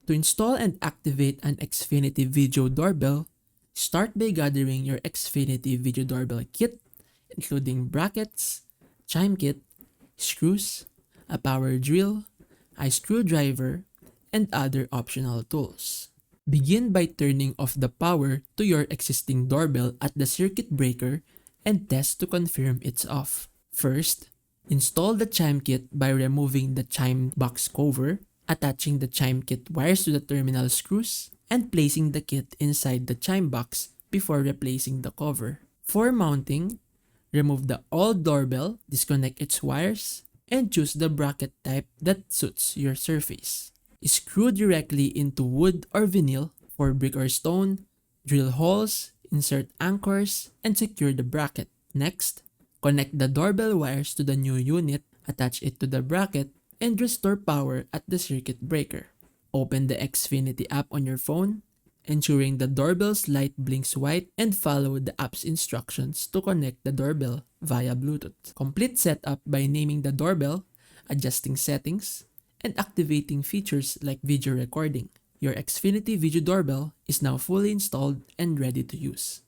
To install and activate an Xfinity Video Doorbell, start by gathering your Xfinity Video Doorbell kit, including brackets, chime kit, screws, a power drill, a screwdriver, and other optional tools. Begin by turning off the power to your existing doorbell at the circuit breaker and test to confirm it's off. First, install the chime kit by removing the chime box cover, attaching the chime kit wires to the terminal screws, and placing the kit inside the chime box before replacing the cover. For mounting, remove the old doorbell, disconnect its wires, and choose the bracket type that suits your surface. Screw directly into wood or vinyl. For brick or stone, drill holes, insert anchors, and secure the bracket. Next, connect the doorbell wires to the new unit, attach it to the bracket, and restore power at the circuit breaker. Open the Xfinity app on your phone, ensuring the doorbell's light blinks white, and follow the app's instructions to connect the doorbell via Bluetooth. Complete setup by naming the doorbell, adjusting settings, and activating features like video recording. Your Xfinity Video Doorbell is now fully installed and ready to use.